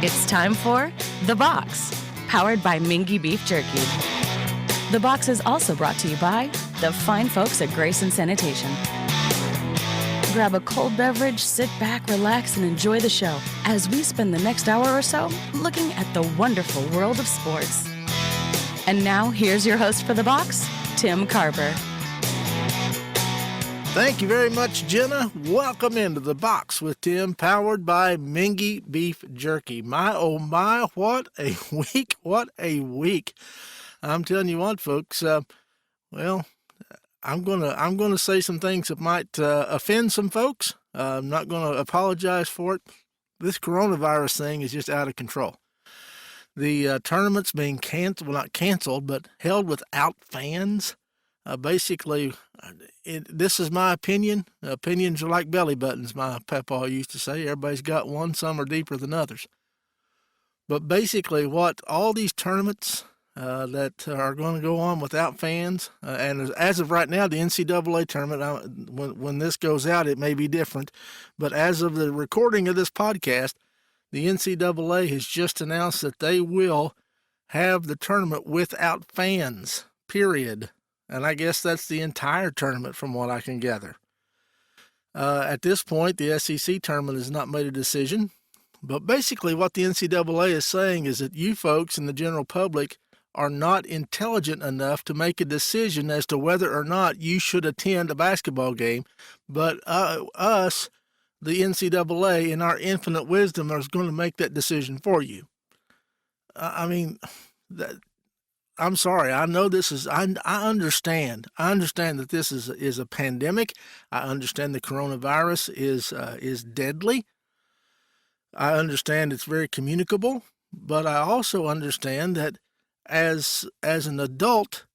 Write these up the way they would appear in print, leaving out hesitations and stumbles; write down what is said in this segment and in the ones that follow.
It's time for The Box, powered by Mingy Beef Jerky. The Box is also brought to you by the fine folks at Grayson Sanitation. Grab a cold beverage, sit back, relax, and enjoy the show as we spend the next hour or so looking at the wonderful world of sports. And now, here's your host for The Box, Tim Carver. Thank you very much, Jenna. Welcome into The Box with Tim, powered by Mingy Beef Jerky. My, oh my, what a week, what a week. I'm telling you what, folks, I'm gonna say some things that might offend some folks. I'm not gonna apologize for it. This coronavirus thing is just out of control. The tournament's being canceled, well, not canceled, but held without fans. Basically, this is my opinion. Opinions are like belly buttons, my papa used to say. Everybody's got one, some are deeper than others. But basically, what all these tournaments that are going to go on without fans, and as of right now, the NCAA tournament, when this goes out, it may be different. But as of the recording of this podcast, the NCAA has just announced that they will have the tournament without fans, period. And I guess that's the entire tournament from what I can gather. At this point, the SEC tournament has not made a decision. But basically what the NCAA is saying is that you folks in the general public are not intelligent enough to make a decision as to whether or not you should attend a basketball game. But us, the NCAA, in our infinite wisdom, is going to make that decision for you. I'm sorry. I know this is. I understand. I understand that this is a pandemic. I understand the coronavirus is deadly. I understand it's very communicable, but I also understand that as an adult,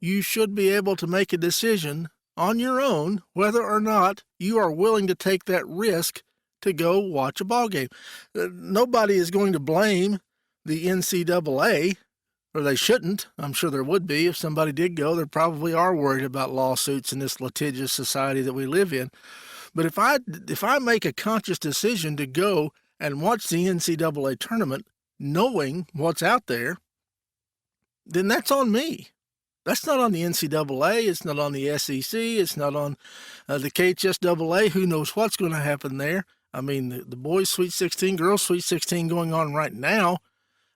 you should be able to make a decision on your own whether or not you are willing to take that risk to go watch a ball game. Nobody is going to blame the NCAA. Or they shouldn't. I'm sure there would be. If somebody did go, they probably are worried about lawsuits in this litigious society that we live in. But if I make a conscious decision to go and watch the NCAA tournament, knowing what's out there, then that's on me. That's not on the NCAA. It's not on the SEC. It's not on the KHSAA. Who knows what's going to happen there? I mean, the boys' Sweet 16, girls' Sweet 16 going on right now.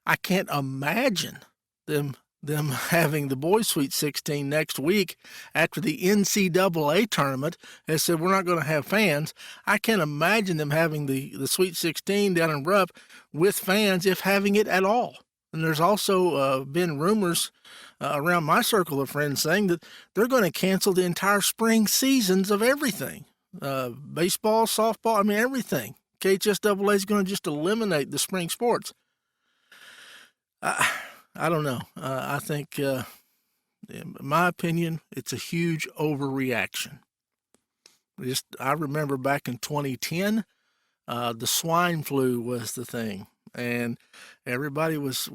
I can't imagine them having the boys' Sweet 16 next week after the NCAA tournament has said we're not going to have fans. I can't imagine them having the Sweet 16 down in Rupp with fans, if having it at all. And there's also been rumors around my circle of friends saying that they're going to cancel the entire spring seasons of everything. Baseball, softball, everything. KHSAA is going to just eliminate the spring sports. I don't know. I think, in my opinion, it's a huge overreaction. I remember back in 2010, the swine flu was the thing, and everybody was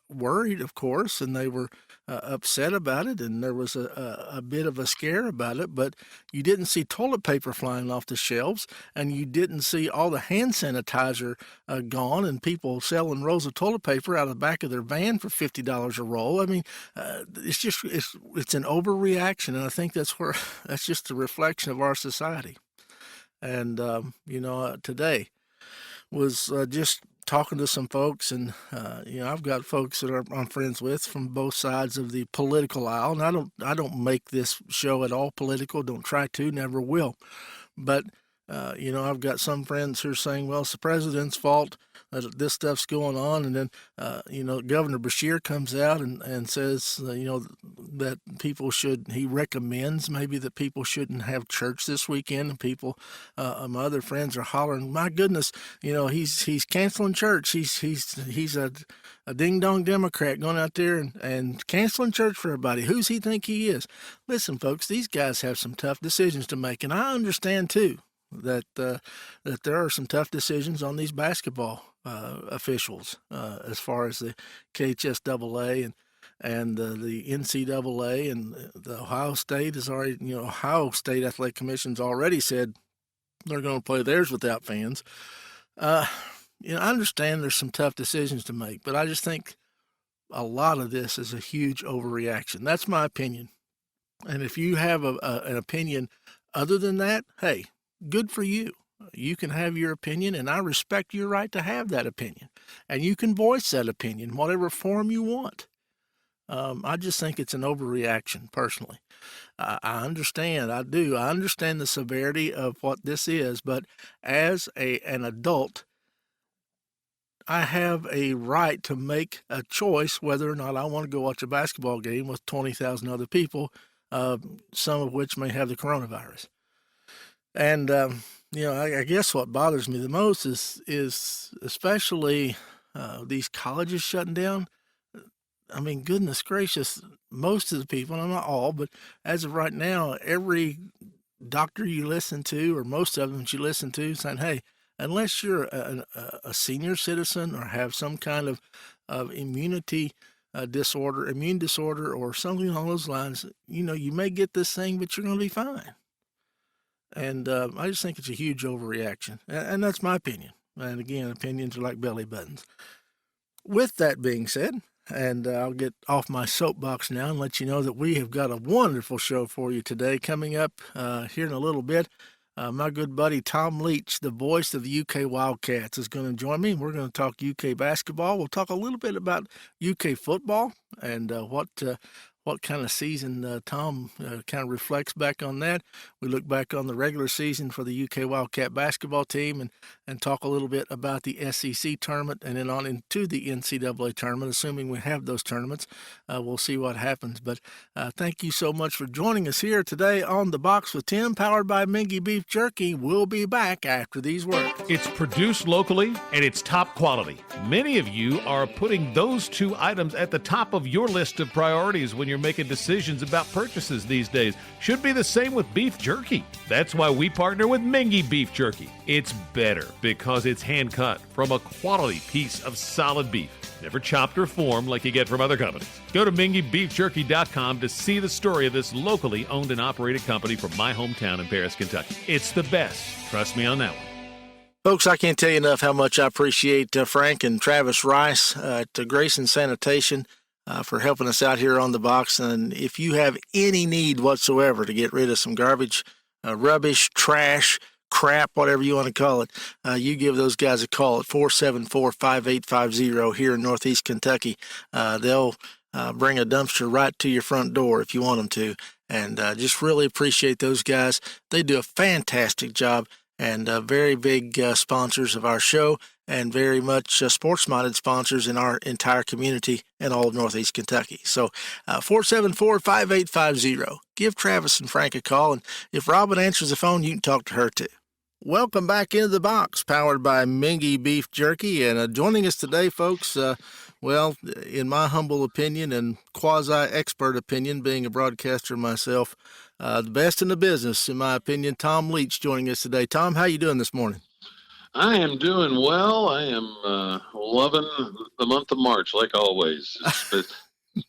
worried, of course, and they were upset about it, and there was a bit of a scare about it, but you didn't see toilet paper flying off the shelves, and you didn't see all the hand sanitizer gone, and people selling rolls of toilet paper out of the back of their van for $50 a roll. It's an overreaction, and I think that's just a reflection of our society. And, today was just talking to some folks, and I've got folks that I'm friends with from both sides of the political aisle, and I don't make this show at all political. Don't try to, never will. But I've got some friends who are saying, well, it's the president's fault that this stuff's going on, and then Governor Beshear comes out and says that he recommends maybe that people shouldn't have church this weekend, and people, my other friends are hollering, my goodness, he's canceling church. He's a ding dong Democrat going out there and canceling church for everybody. Who's he think he is? Listen, folks, these guys have some tough decisions to make, and I understand too that there are some tough decisions on these basketball officials as far as the KHSAA and the NCAA, and the Ohio State has already, Ohio State Athletic Commission's already said they're going to play theirs without fans. I understand there's some tough decisions to make, but I just think a lot of this is a huge overreaction. That's my opinion. And if you have an opinion other than that, hey, good for you. You can have your opinion, and I respect your right to have that opinion. And you can voice that opinion in whatever form you want. I just think it's an overreaction, personally. I understand. I do. I understand the severity of what this is, but as an adult, I have a right to make a choice whether or not I want to go watch a basketball game with 20,000 other people, some of which may have the coronavirus. And, I guess what bothers me the most is especially these colleges shutting down. I mean, goodness gracious, most of the people, and not all, but as of right now, every doctor you listen to, or most of them that you listen to, saying, hey, unless you're a senior citizen or have some kind of immunity immune disorder, or something along those lines, you may get this thing, but you're going to be fine. And I just think it's a huge overreaction. And that's my opinion. And again, opinions are like belly buttons. With that being said, and I'll get off my soapbox now and let you know that we have got a wonderful show for you today. Coming up here in a little bit, my good buddy Tom Leach, the voice of the UK Wildcats, is going to join me. We're going to talk UK basketball. We'll talk a little bit about UK football and what kind of season Tom kind of reflects back on that. We look back on the regular season for the UK Wildcat basketball team and talk a little bit about the SEC tournament, and then on into the NCAA tournament, assuming we have those tournaments. We'll see what happens. But thank you so much for joining us here today on The Box with Tim, powered by Mingy Beef Jerky. We'll be back after these words. It's produced locally and it's top quality. Many of you are putting those two items at the top of your list of priorities when you're making decisions about purchases these days. Should be the same with beef jerky. That's why we partner with Mingy Beef Jerky. It's better because it's hand cut from a quality piece of solid beef, never chopped or formed like you get from other companies. Go to MingyBeefJerky.com to see the story of this locally owned and operated company from my hometown in Paris, Kentucky. It's the best. Trust me on that one. Folks, I can't tell you enough how much I appreciate Frank and Travis Rice at Grayson Sanitation for helping us out here on The Box. And if you have any need whatsoever to get rid of some garbage, rubbish, trash, crap, whatever you want to call it, you give those guys a call at 474-5850 here in Northeast Kentucky. They'll bring a dumpster right to your front door if you want them to. And just really appreciate those guys. They do a fantastic job, and very big sponsors of our show, and very much sports-minded sponsors in our entire community and all of Northeast Kentucky. So 474-5850. Give Travis and Frank a call, and if Robin answers the phone, you can talk to her too. Welcome back into The Box, powered by Mingy Beef Jerky. And joining us today, folks, well, in my humble opinion and quasi-expert opinion, being a broadcaster myself, the best in the business, in my opinion, Tom Leach joining us today. Tom, how you doing this morning? I am doing well. I am loving the month of March, like always.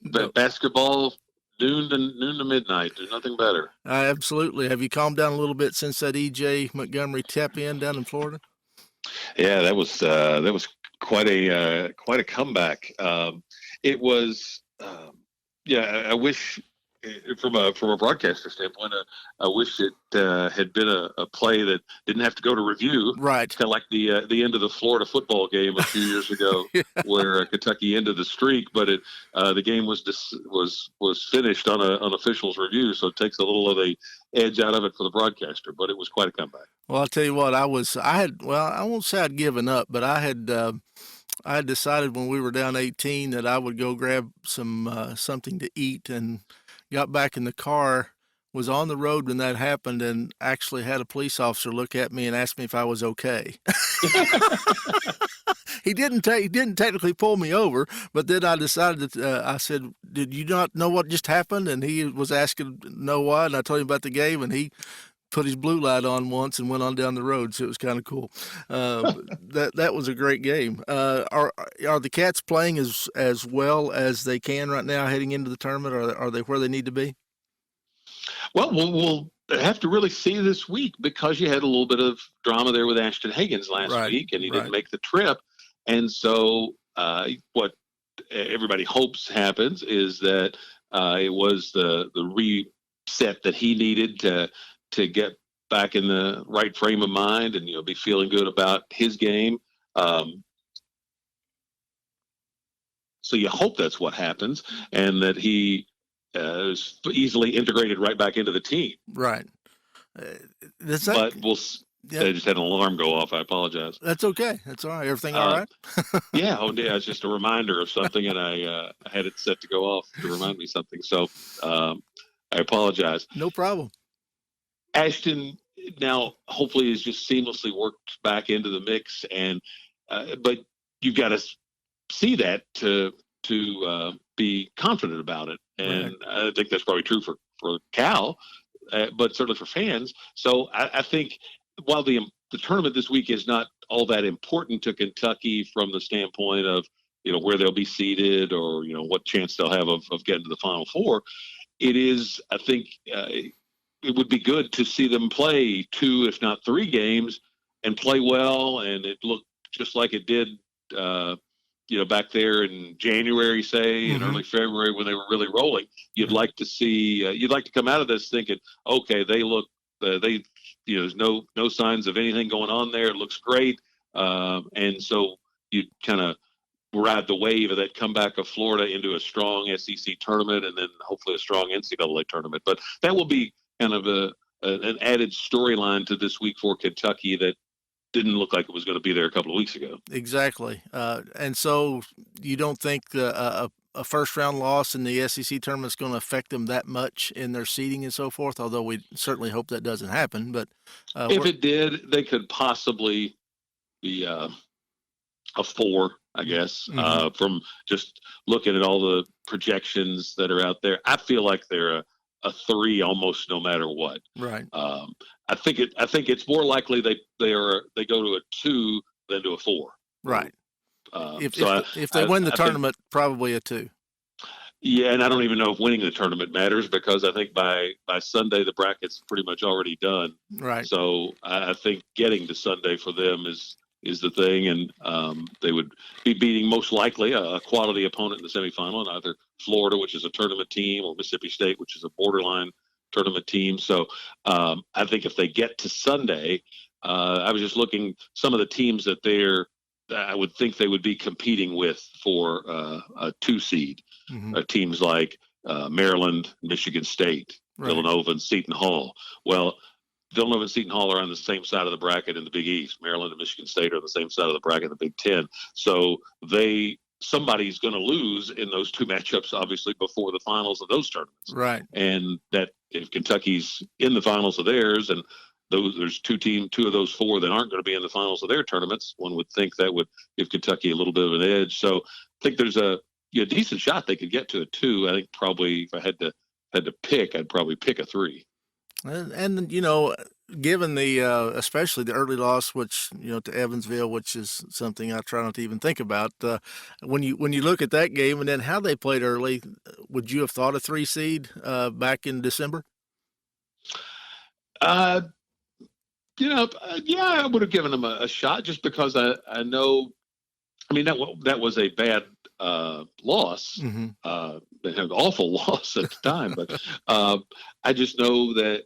But basketball, noon to midnight. There's nothing better. Absolutely. Have you calmed down a little bit since that E.J. Montgomery tap-in down in Florida? Yeah, that was quite a comeback. It was, I wish. From a broadcaster standpoint, I wish it had been a play that didn't have to go to review. Right. Kind of like the end of the Florida football game a few years ago, yeah, where Kentucky ended the streak, but the game was finished on an official's review, so it takes a little of the edge out of it for the broadcaster. But it was quite a comeback. Well, I'll tell you what, I won't say I'd given up, but I had decided when we were down 18 that I would go grab some something to eat, and got back in the car, was on the road when that happened, and actually had a police officer look at me and ask me if I was okay. He didn't technically pull me over, but then I decided that I said, "Did you not know what just happened?" And he was asking know why, and I told him about the game, and he put his blue light on once and went on down the road, so it was kind of cool. That was a great game. Are the Cats playing as well as they can right now heading into the tournament? Are they where they need to be? Well, we'll have to really see this week, because you had a little bit of drama there with Ashton Higgins last week, and he didn't make the trip. And so what everybody hopes happens is that it was the reset that he needed to get back in the right frame of mind and be feeling good about his game. So you hope that's what happens, and that he is easily integrated right back into the team. Right. But I just had an alarm go off. I apologize. That's okay. That's all right. Everything all right? Yeah. Oh, yeah. It's just a reminder of something, and I had it set to go off to remind me something. So I apologize. No problem. Ashton now hopefully is just seamlessly worked back into the mix, and but you've got to see that to be confident about it, and right. I think that's probably true for Cal, but certainly for fans. So I think while the tournament this week is not all that important to Kentucky from the standpoint of where they'll be seated or what chance they'll have of getting to the Final Four, it is, I think it would be good to see them play 2 if not 3 games and play well, and it looked just like it did back there in January, say, in early February when they were really rolling. You'd like to see, you'd like to come out of this thinking, okay, they look, there's no signs of anything going on there. It looks great. And so you kind of ride the wave of that comeback of Florida into a strong SEC tournament and then hopefully a strong NCAA tournament. But that will be kind of an added storyline to this week for Kentucky that didn't look like it was going to be there a couple of weeks ago. Exactly. And so you don't think a first-round loss in the SEC tournament is going to affect them that much in their seeding and so forth, although we certainly hope that doesn't happen. But if it did, they could possibly be a 4, I guess, from just looking at all the projections that are out there. I feel like they're a 3 almost no matter what. Right. I think it's more likely they go to a 2 than to a 4. Right. If they win the tournament, probably a 2. Yeah, and I don't even know if winning the tournament matters because I think by Sunday the bracket's pretty much already done. Right. So I think getting to Sunday for them is the thing, and they would be beating most likely a quality opponent in the semifinal, and either Florida, which is a tournament team, or Mississippi State, which is a borderline tournament team. So I think if they get to Sunday, I was just looking some of the teams that I would think they would be competing with for a 2 seed. Teams like Maryland, Michigan State, Villanova, and Seton Hall. Well, Villanova and Seton Hall are on the same side of the bracket in the Big East. Maryland and Michigan State are on the same side of the bracket in the Big Ten. So somebody's going to lose in those 2 matchups, obviously, before the finals of those tournaments. Right. And that if Kentucky's in the finals of theirs, and there's 2 of those 4 that aren't going to be in the finals of their tournaments, one would think that would give Kentucky a little bit of an edge. So I think there's a decent shot they could get to a 2. I think probably if I had to pick, I'd probably pick a 3. And given the especially the early loss, which to Evansville, which is something I try not to even think about. When you look at that game and then how they played early, would you have thought a 3 seed back in December? Yeah, I would have given them a shot just because I know. I mean, that was a bad loss. They had an awful loss at the time, but I just know that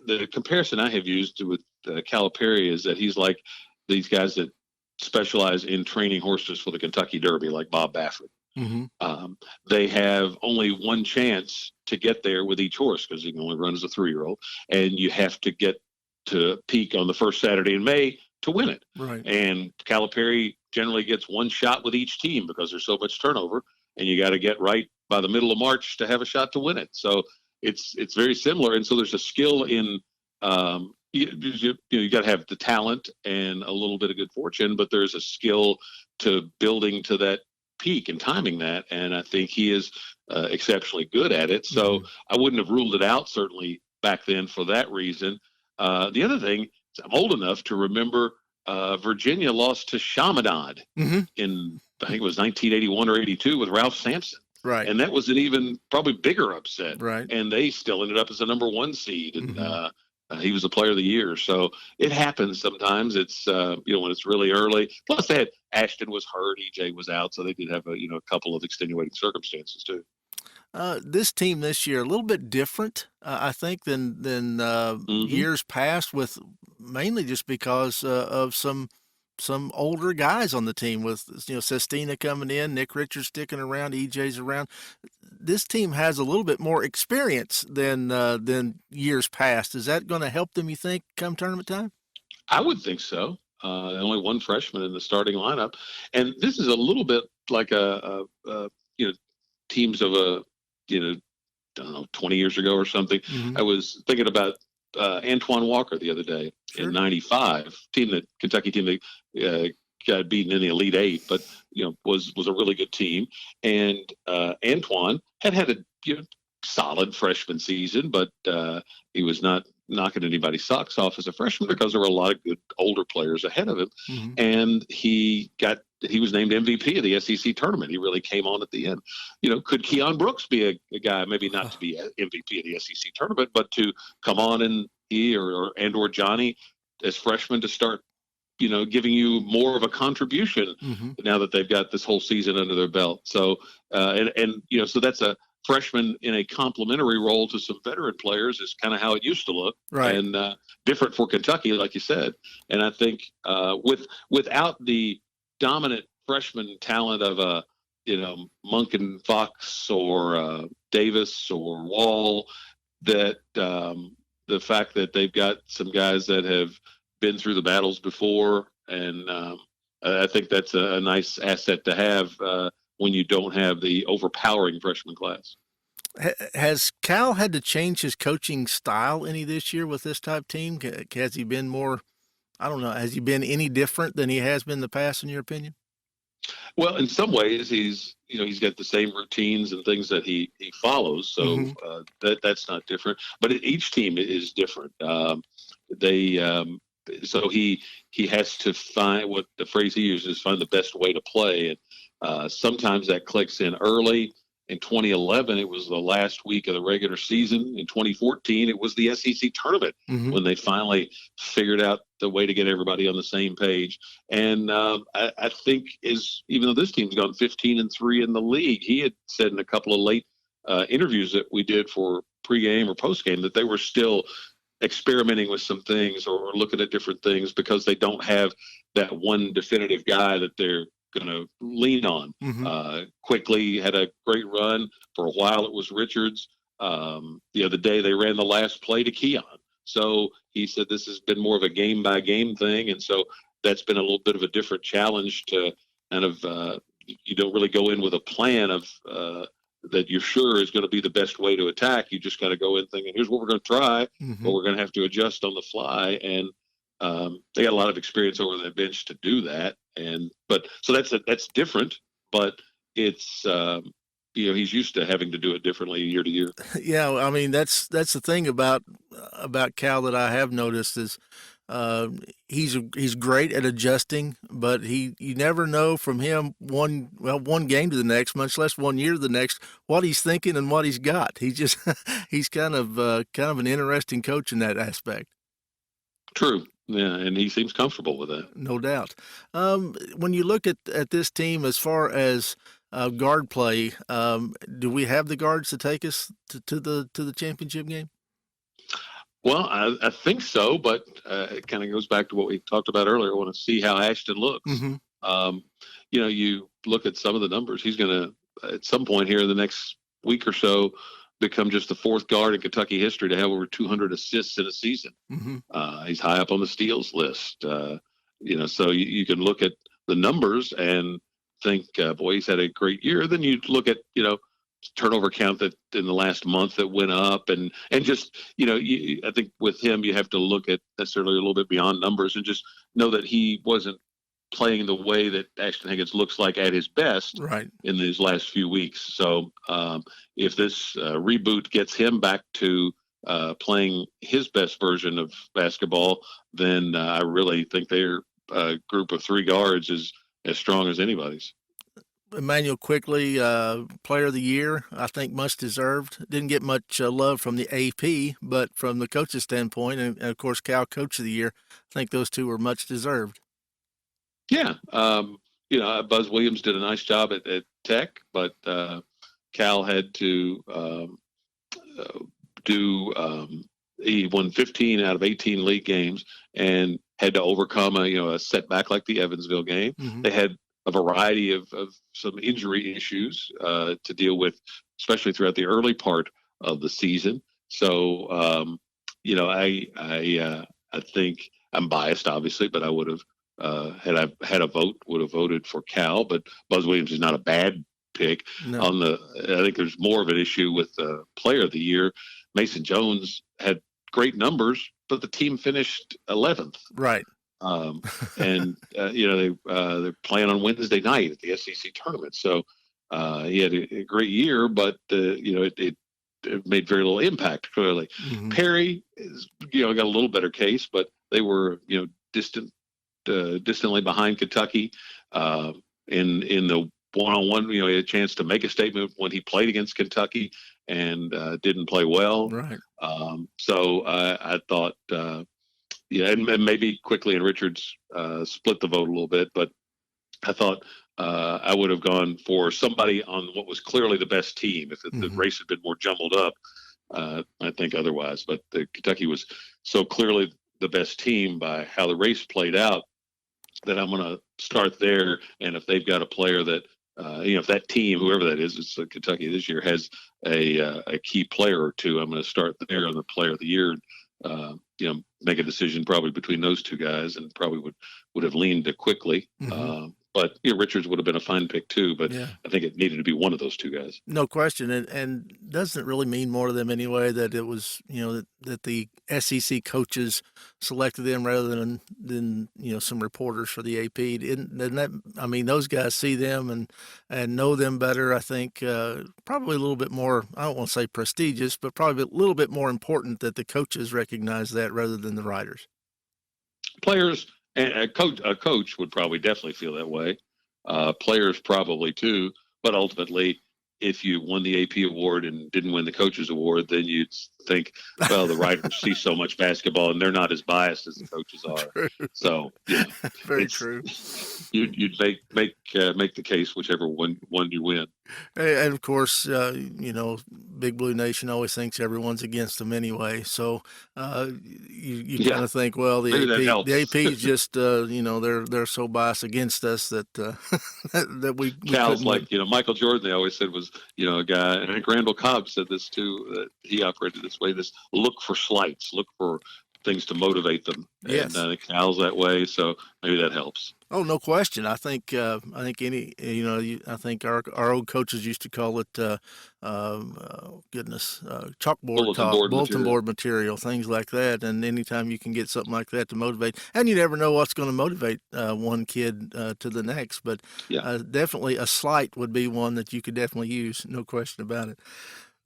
the comparison I have used with Calipari is that he's like these guys that specialize in training horses for the Kentucky Derby, like Bob Baffert. They have only one chance to get there with each horse because he can only run as a 3-year-old, and you have to get to peak on the first Saturday in May to win it. Right. And Calipari generally gets one shot with each team because there's so much turnover, and you got to get right by the middle of March to have a shot to win it. So it's very similar. And so there's a skill in you got to have the talent and a little bit of good fortune, but there's a skill to building to that peak and timing that. And I think he is exceptionally good at it. So I wouldn't have ruled it out certainly back then for that reason. The other thing is I'm old enough to remember Virginia lost to Chaminade in, I think it was 1981 or 82 with Ralph Sampson. Right. And that was an even probably bigger upset. Right. And they still ended up as a number 1 seed. And he was the player of the year. So it happens sometimes. It's when it's really early. Plus, they had Ashton was hurt, EJ was out, so they did have a couple of extenuating circumstances too. This team this year a little bit different, I think, than years past, with mainly just because of some older guys on the team, with Sestina coming in, Nick Richards sticking around, EJ's around. This team has a little bit more experience than years past. Is that going to help them, you think, come tournament time? I would think so. Only one freshman in the starting lineup, and this is a little bit like teams of I don't know, 20 years ago or something. I was thinking about Antoine Walker the other day in '95, Kentucky team that got beaten in the Elite Eight, but was a really good team. And Antoine had a solid freshman season, but he was not knocking anybody's socks off as a freshman because there were a lot of good older players ahead of him. And he was named MVP of the SEC tournament. He really came on at the end. Could Keon Brooks be a guy, maybe not to be MVP of the SEC tournament, but to come on and or Johnny as freshmen to start, giving you more of a contribution now that they've got this whole season under their belt. So, so that's a freshman in a complementary role to some veteran players is kind of how it used to look, right? And different for Kentucky, like you said. And I think without the dominant freshman talent of Monk and Fox or Davis or Wall, that the fact that they've got some guys that have been through the battles before, and I think that's a nice asset to have when you don't have the overpowering freshman class. Has Cal had to change his coaching style any this year with this type team? Has he been more, I don't know, has he been any different than he has been in the past, in your opinion? Well, in some ways, he's got the same routines and things that he follows, so that's not different. But each team is different. So he has to find, what the phrase he uses, find the best way to play. And sometimes that clicks in early. In 2011, it was the last week of the regular season. In 2014, it was the SEC tournament when they finally figured out the way to get everybody on the same page. And I think even though this team's gone 15-3 in the league, he had said in a couple of late interviews that we did for pregame or postgame that they were still experimenting with some things or looking at different things because they don't have that one definitive guy that they're going to lean on. Quickly had a great run. For a while it was Richards. The other day they ran the last play to Keon. So he said this has been more of a game by game thing, and so that's been a little bit of a different challenge to kind of you don't really go in with a plan of that you're sure is going to be the best way to attack. You just got to go in thinking, here's what we're going to try, but we're going to have to adjust on the fly. And they got a lot of experience over the bench to do that. So that's different, but it's he's used to having to do it differently year to year. Yeah, I mean that's the thing about Cal that I have noticed is he's great at adjusting, but you never know from him one game to the next, much less 1 year to the next, what he's thinking and what he's got. He's kind of an interesting coach in that aspect. True. Yeah, and he seems comfortable with that. No doubt. When you look at this team as far as guard play, do we have the guards to take us to the championship game? Well, I think so, but it kind of goes back to what we talked about earlier. I want to see how Ashton looks. You look at some of the numbers. He's going to, at some point here in the next week or so, become just the fourth guard in Kentucky history to have over 200 assists in a season. He's high up on the steals list. So you can look at the numbers and think, boy, he's had a great year. Then you look at, turnover count that in the last month that went up and just, I think with him, you have to look at necessarily a little bit beyond numbers and just know that he wasn't playing the way that Ashton Higgins looks like at his best in these last few weeks. So if this reboot gets him back to playing his best version of basketball, then I really think their group of three guards is as strong as anybody's. Emmanuel Quickly, Player of the Year, I think much deserved. Didn't get much love from the AP, but from the coach's standpoint, and of course Cal Coach of the Year, I think those two were much deserved. Yeah. Buzz Williams did a nice job at Tech, but Cal had to he won 15 out of 18 league games and had to overcome a setback like the Evansville game. Mm-hmm. They had a variety of some injury issues to deal with, especially throughout the early part of the season. So, I think I'm biased, obviously, but I would have, had I had a vote, would have voted for Cal. But Buzz Williams is not a bad pick. No. I think there's more of an issue with Player of the Year. Mason Jones had great numbers, but the team finished 11th. Right. They're playing on Wednesday night at the SEC tournament. So he had a great year, but it made very little impact. Clearly, Mm-hmm. Perry got a little better case, but they were distantly behind Kentucky in the one-on-one. He had a chance to make a statement when he played against Kentucky and didn't play well. Right. So I thought, and maybe Quickly and Richards split the vote a little bit, but I thought I would have gone for somebody on what was clearly the best team. If the race had been more jumbled up, I think otherwise. But Kentucky was so clearly the best team by how the race played out that I'm going to start there. And if they've got a player that, if that team, whoever that is, it's Kentucky this year, has a key player or two, I'm going to start there on the Player of the Year. Make a decision probably between those two guys, and probably would have leaned to Quickly. Mm-hmm. But Richards would have been a fine pick too. But yeah. I think it needed to be one of those two guys. No question, and doesn't it really mean more to them anyway that it was that the SEC coaches selected them rather than some reporters for the AP. Isn't that, I mean, those guys see them and know them better. I think probably a little bit more. I don't want to say prestigious, but probably a little bit more important that the coaches recognize that rather than the writers. Players. And a coach would probably definitely feel that way. Players probably too. But ultimately, if you won the AP award and didn't win the coaches award, then you'd think, well, the writers see so much basketball and they're not as biased as the coaches are. True. So, very true. You'd make the case whichever one you win. And of course, Big Blue Nation always thinks everyone's against them anyway. So you kind of think, well, the AP is just they're so biased against us that that we Cal's like Michael Jordan. They always said was a guy, and I think Randall Cobb said this too. That he operated this way. This look for slights, look for things to motivate them. Yes. And Cal's that way, so maybe that helps. Oh, no question. I think I think our old coaches used to call it chalkboard bulletin board material, things like that. And anytime you can get something like that to motivate, and you never know what's going to motivate one kid to the next, but definitely a slight would be one that you could definitely use. No question about it.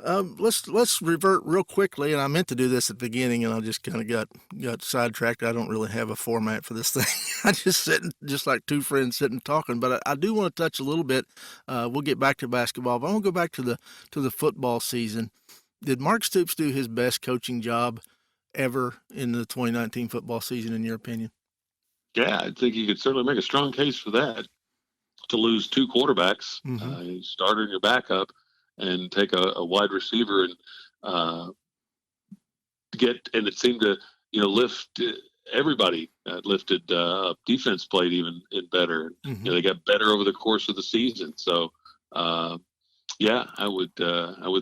Let's revert real quickly, and I meant to do this at the beginning, and I just kind of got sidetracked. I don't really have a format for this thing. I just like two friends sitting talking. But I do want to touch a little bit. We'll get back to basketball, but I want to go back to the football season. Did Mark Stoops do his best coaching job ever in the 2019 football season, in your opinion? Yeah, I think you could certainly make a strong case for that. To lose two quarterbacks, you starter and your backup, and take a wide receiver and and it seemed to lift everybody. Lifted defense played even better. They got better over the course of the season. So I would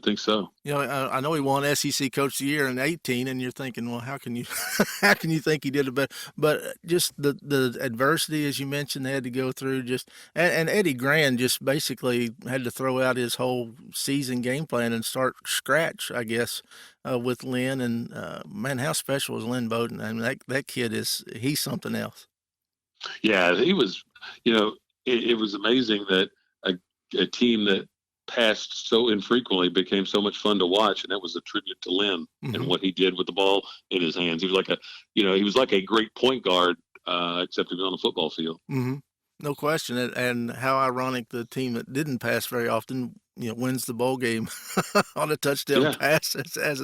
think so. I know he won SEC Coach of the Year in 2018, and you're thinking, well, how can you think he did it better? But just the adversity, as you mentioned, they had to go through. And Eddie Grand just basically had to throw out his whole season game plan and start scratch, I guess, with Lynn. And man, how special is Lynn Bowden? I mean, that kid he's something else. Yeah, he was. It was amazing that a team that passed so infrequently became so much fun to watch, and that was a tribute to Lynn and what he did with the ball in his hands. He was like a great point guard, except he was on the football field. No question, and how ironic the team that didn't pass very often, wins the bowl game on a touchdown Yeah, pass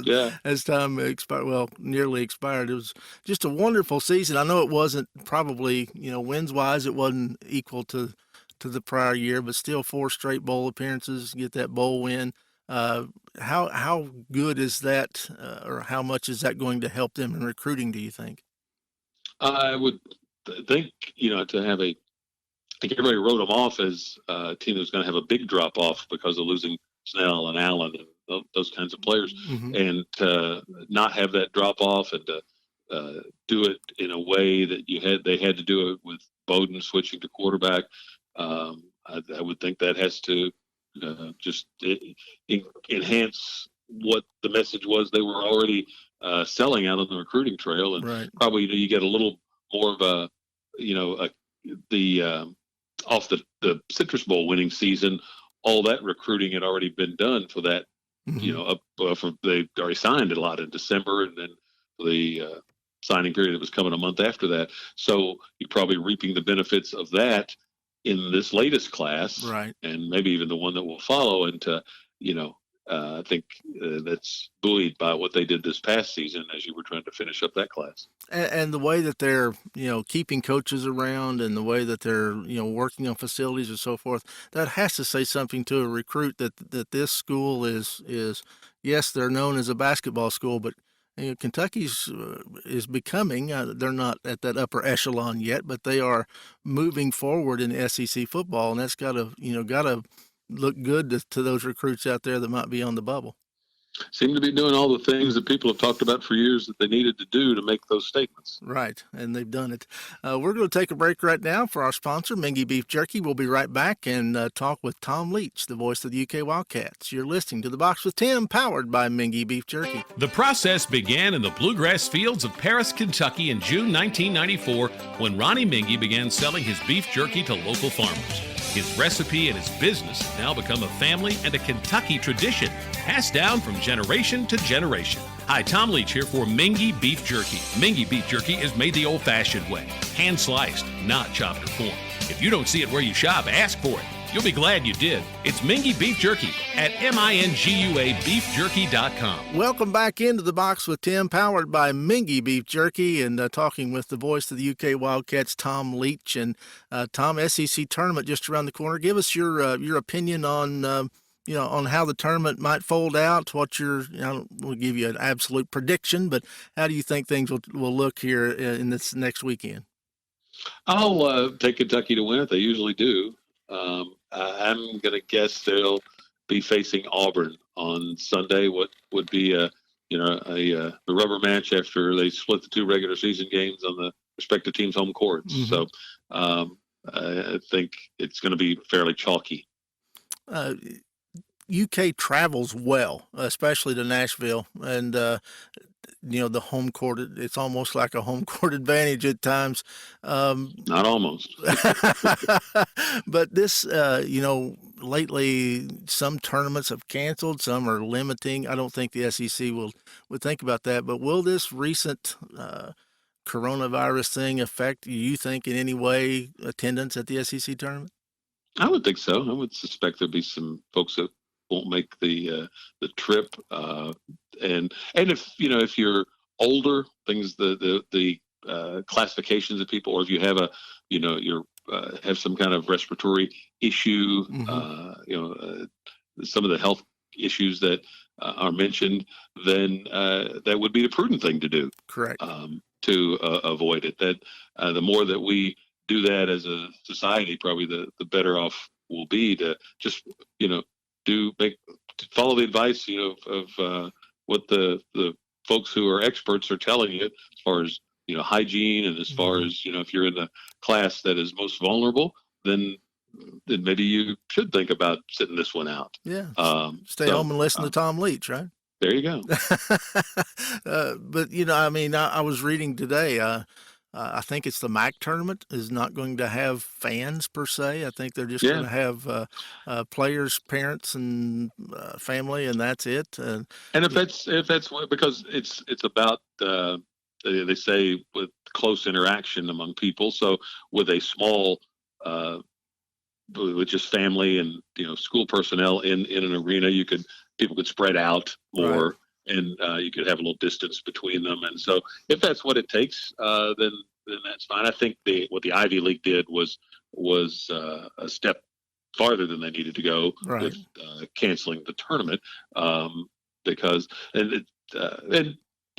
yeah. as time expired. Well, nearly expired. It was just a wonderful season. I know it wasn't probably wins wise, it wasn't equal to the prior year, but still 4 straight bowl appearances, get that bowl win. How good is that, or how much is that going to help them in recruiting? Do you think? I would think, to have I think everybody wrote them off as a team that was going to have a big drop off because of losing Snell and Allen and those kinds of players, Mm-hmm. and to not have that drop off and to do it in a way that they had to do it with Bowden switching to quarterback. I would think that has to just enhance what the message was they were already selling out on the recruiting trail, and Right. probably you get a little more of the off the Citrus Bowl winning season. All that recruiting had already been done for that. Mm-hmm. They already signed a lot in December, and then the signing period that was coming a month after that. So you're probably reaping the benefits of that in this latest class, Right. and maybe even the one that will follow. And I think that's buoyed by what they did this past season as you were trying to finish up that class. And the way that they're, keeping coaches around, and the way that they're, working on facilities and so forth, that has to say something to a recruit that this school is, yes, they're known as a basketball school, but Kentucky's is becoming. They're not at that upper echelon yet, but they are moving forward in SEC football, and that's got to look good to those recruits out there that might be on the bubble. Seem to be doing all the things that people have talked about for years that they needed to do to make those statements. Right, and they've done it. We're going to take a break right now for our sponsor, Mingy Beef Jerky. We'll be right back and talk with Tom Leach, the voice of the UK Wildcats. You're listening to The Box with Tim, powered by Mingy Beef Jerky. The process began in the bluegrass fields of Paris, Kentucky in June 1994 when Ronnie Mingy began selling his beef jerky to local farmers. His recipe and his business have now become a family and a Kentucky tradition, passed down from generation to generation. Hi, Tom Leach here for Mingy Beef Jerky. Mingy Beef Jerky is made the old-fashioned way, hand-sliced, not chopped or formed. If you don't see it where you shop, ask for it. You'll be glad you did. It's Mingy Beef Jerky at minguabeefjerky.com. Welcome back into The Box with Tim, powered by Mingy Beef Jerky, and talking with the voice of the UK Wildcats, Tom Leach. And Tom, SEC tournament just around the corner. Give us your opinion on on how the tournament might fold out. We'll give you an absolute prediction, but how do you think things will look here in this next weekend? I'll take Kentucky to win it. They usually do. I'm going to guess they'll be facing Auburn on Sunday. What would be a rubber match after they split the 2 regular season games on the respective teams' home courts. Mm-hmm. So I think it's going to be fairly chalky. UK travels well, especially to Nashville, and the home court. It's almost like a home court advantage at times. Not almost. But this, lately some tournaments have canceled, some are limiting. I don't think the SEC would think about that. But will this recent coronavirus thing affect, you think, in any way attendance at the SEC tournament? I would think so. I would suspect there'd be some folks that won't make the trip, and if you're older, things the classifications of people, or if you have have some kind of respiratory issue, Mm-hmm. Some of the health issues that are mentioned, then that would be the prudent thing to do. Correct. To avoid it. That the more that we do that as a society, probably the better off we'll be to just follow the advice of what the folks who are experts are telling you as far as hygiene, and as far as if you're in the class that is most vulnerable, then maybe you should think about sitting this one out. Yeah. Stay home and listen to Tom Leach, right? There you go. But I was reading today. I think it's the MAC tournament is not going to have fans per se. I think they're just going to have players, parents, and family, and that's it. And if that's because it's about they say with close interaction among people. So with a small with just family and school personnel in an arena. People could spread out more, Right. and you could have a little distance between them. And so if that's what it takes, then that's fine. I think what the Ivy League did was a step farther than they needed to go Right. with canceling the tournament, because and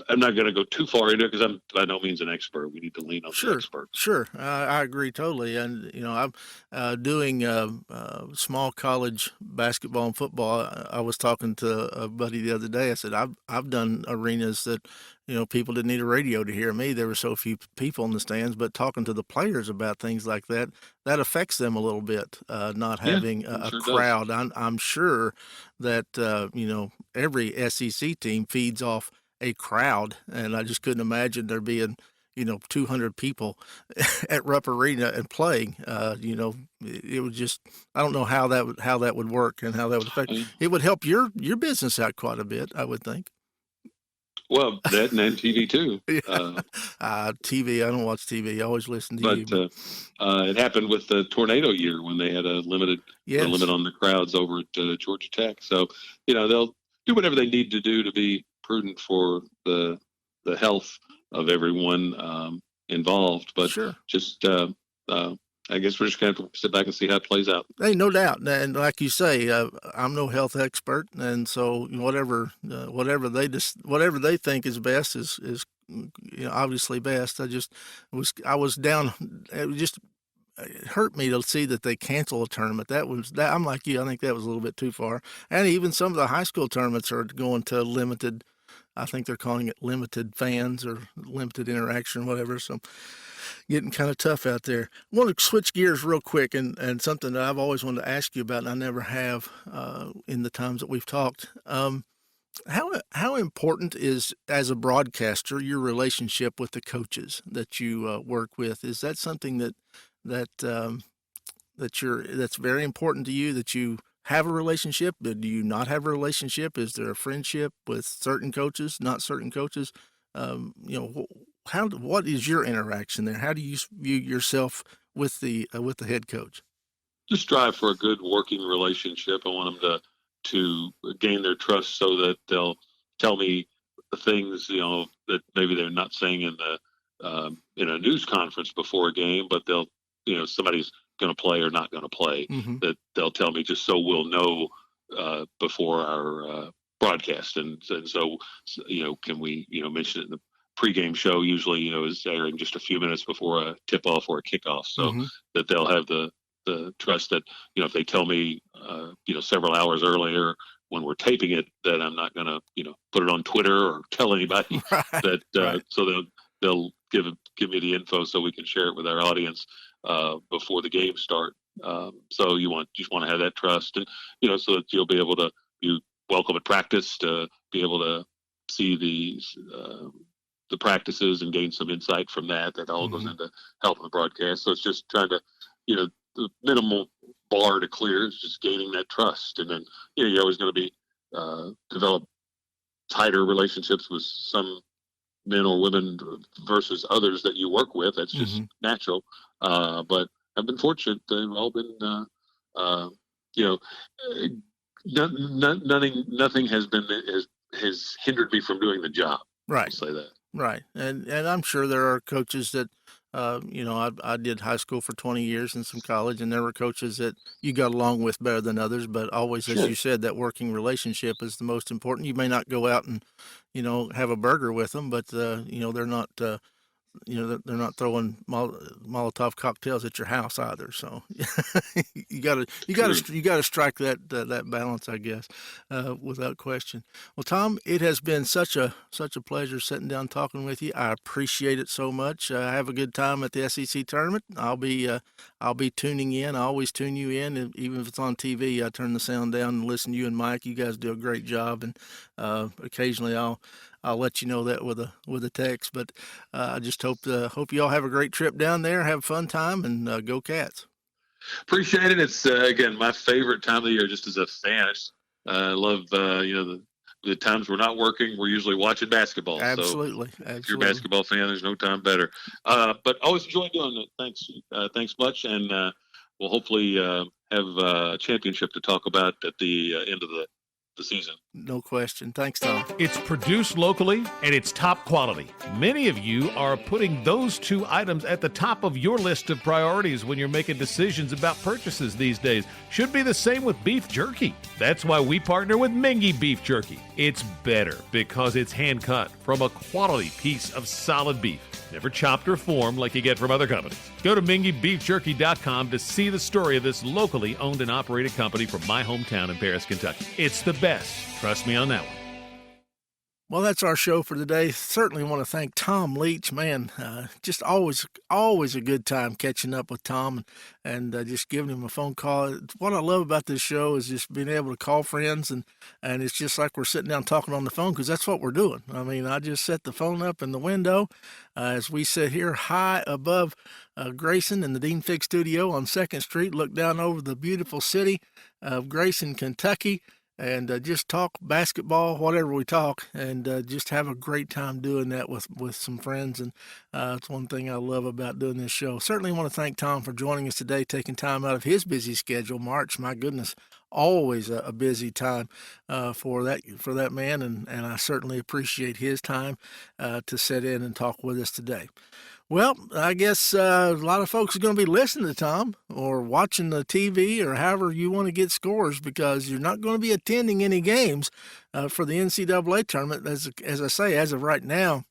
I'm not going to go too far into it because I'm by no means an expert. We need to lean on the experts. Sure. I agree totally. And, I'm doing small college basketball and football. I was talking to a buddy the other day. I said, I've done arenas that, people didn't need a radio to hear me. There were so few people in the stands, but talking to the players about things like that, that affects them a little bit, not having a sure crowd. I'm sure that, every SEC team feeds off a crowd, and I just couldn't imagine there being 200 people at Rupp Arena and playing. It would just, I don't know how that would work and how that would affect. It would help your business out quite a bit, I would think. Well, that and TV too. TV, I don't watch TV. I always listen to but, you. But it happened with the tornado year when they had a limit on the crowds over at Georgia Tech. So, they'll do whatever they need to do to be prudent for the health of everyone involved. But Sure. Just I guess we're just going to have to sit back and see how it plays out. Hey, no doubt. And like you say, I'm no health expert, and so whatever they think is best is obviously best. I was down. It hurt me to see that they cancel a tournament. I'm like you. I think that was a little bit too far. And even some of the high school tournaments are going to limited. I think they're calling it limited fans or limited interaction, whatever. So getting kind of tough out there. I want to switch gears real quick and something that I've always wanted to ask you about, and I never have in the times that we've talked. How important is, as a broadcaster, your relationship with the coaches that you work with? Is that something that's very important to you, that you have a relationship? Do you not have a relationship? Is there a friendship with certain coaches, not certain coaches? What is your interaction there? How do you view yourself with the head coach? Just strive for a good working relationship. I want them to gain their trust so that they'll tell me the things that maybe they're not saying in a news conference before a game, but they'll somebody's going to play or not going to play, that they'll tell me just so we'll know before our broadcast. And so, can we, mention it in the pregame show usually, is airing just a few minutes before a tip-off or a kickoff, so that they'll have the trust that, if they tell me, several hours earlier when we're taping it, that I'm not going to, put it on Twitter or tell anybody that, right. So they'll give me the info so we can share it with our audience before the game start. So you just want to have that trust, and so that you'll be able to welcome at practice to be able to see the practices and gain some insight from that. That all goes into helping the broadcast. So it's just trying to, the minimal bar to clear is just gaining that trust, and then you're always going to be develop tighter relationships with some men or women versus others that you work with. That's just natural. But I've been fortunate. They've all been, nothing has hindered me from doing the job. Right. I'll say that. Right. And I'm sure there are coaches that, I did high school for 20 years and some college, and there were coaches that you got along with better than others, but always, as you said, that working relationship is the most important. You may not go out and, have a burger with them, but, they're not, they're not throwing Molotov cocktails at your house either. So you gotta strike that balance, I guess, without question. Well, Tom, it has been such a pleasure sitting down talking with you. I appreciate it so much. Have a good time at the SEC tournament. I'll be tuning in. I always tune you in, and even if it's on TV, I turn the sound down and listen to you and Mike. You guys do a great job, and occasionally I'll let you know that with a text. But I just hope you all have a great trip down there, have a fun time, and go Cats. Appreciate it. It's again my favorite time of the year, just as a fan. I love the the times we're not working, we're usually watching basketball. Absolutely. So if you're a basketball fan, there's no time better. But always enjoy doing it. Thanks much. And we'll hopefully have a championship to talk about at the end of the season. No question. Thanks, Tom. It's produced locally and it's top quality. Many of you are putting those two items at the top of your list of priorities when you're making decisions about purchases these days. Should be the same with beef jerky. That's why we partner with Mingy Beef Jerky. It's better because it's hand cut from a quality piece of solid beef, never chopped or formed like you get from other companies. Go to MingyBeefJerky.com to see the story of this locally owned and operated company from my hometown in Paris, Kentucky. It's the best. Trust me on that one. Well, that's our show for today. Certainly want to thank Tom Leach. Man, just always a good time catching up with Tom and just giving him a phone call. What I love about this show is just being able to call friends, and it's just like we're sitting down talking on the phone, because that's what we're doing. I mean, I just set the phone up in the window as we sit here high above Grayson in the Dean Fig Studio on 2nd Street, look down over the beautiful city of Grayson, Kentucky, and just talk basketball, whatever we talk, and just have a great time doing that with some friends. And it's one thing I love about doing this show. Certainly want to thank Tom for joining us today, taking time out of his busy schedule. March, my goodness, always a busy time for that man, and I certainly appreciate his time to sit in and talk with us today. Well, I guess a lot of folks are going to be listening to Tom or watching the TV or however you want to get scores, because you're not going to be attending any games for the NCAA tournament. As I say, as of right now,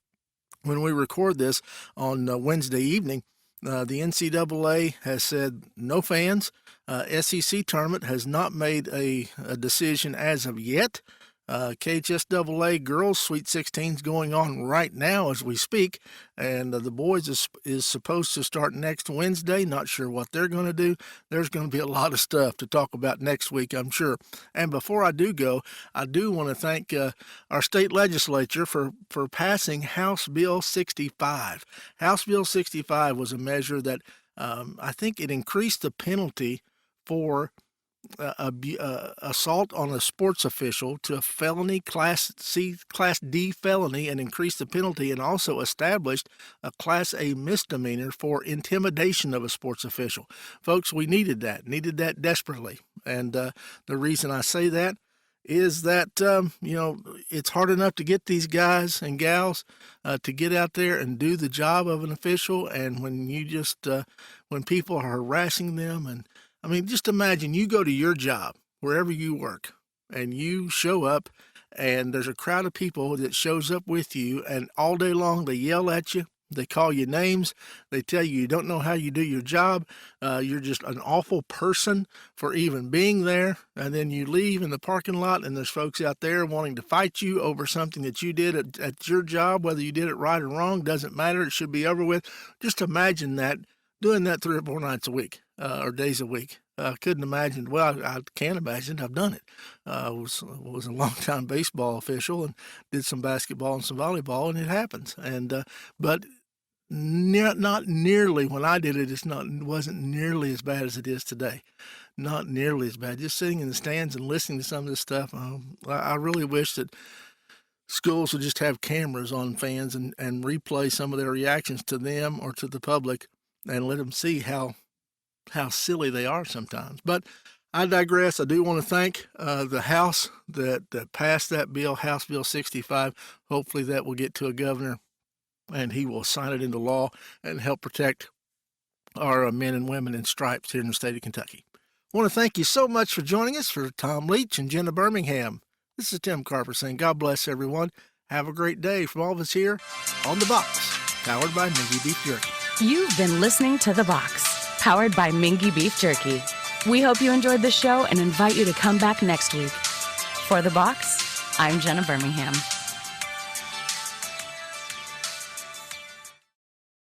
when we record this on Wednesday evening, the NCAA has said no fans. SEC tournament has not made a decision as of yet. KHSAA girls Sweet 16 is going on right now as we speak, and the boys is supposed to start next Wednesday. Not sure what they're going to do. There's going to be a lot of stuff to talk about next week, I'm sure. And before I do go, I do want to thank our state legislature for passing House Bill 65. House Bill 65 was a measure that I think it increased the penalty for assault on a sports official to a felony, Class D felony, and increased the penalty, and also established a Class A misdemeanor for intimidation of a sports official. Folks, we needed that desperately. And the reason I say that is that, it's hard enough to get these guys and gals to get out there and do the job of an official. And when you when people are harassing them, and I mean, just imagine you go to your job, wherever you work, and you show up, and there's a crowd of people that shows up with you, and all day long they yell at you, they call you names, they tell you don't know how you do your job, you're just an awful person for even being there, and then you leave in the parking lot, and there's folks out there wanting to fight you over something that you did at your job. Whether you did it right or wrong, doesn't matter, it should be over with. Just imagine that, doing that 3 or 4 nights a week. Or days a week. I couldn't imagine. Well, I can't imagine. I've done it. I was a long-time baseball official and did some basketball and some volleyball, and it happens. And but not nearly, when I did it, it wasn't nearly as bad as it is today. Not nearly as bad. Just sitting in the stands and listening to some of this stuff. I really wish that schools would just have cameras on fans and replay some of their reactions to them or to the public, and let them see how silly they are sometimes. But I digress. I do want to thank the House that passed that bill, House Bill 65. Hopefully that will get to a governor, and he will sign it into law and help protect our men and women in stripes here in the state of Kentucky. I want to thank you so much for joining us. For Tom Leach and Jenna Birmingham, this is Tim Carper saying God bless everyone. Have a great day from all of us here on The Box, powered by Mingy Beef Jerky. You've been listening to The Box, powered by Mingy Beef Jerky. We hope you enjoyed the show and invite you to come back next week. For The Box, I'm Jenna Birmingham.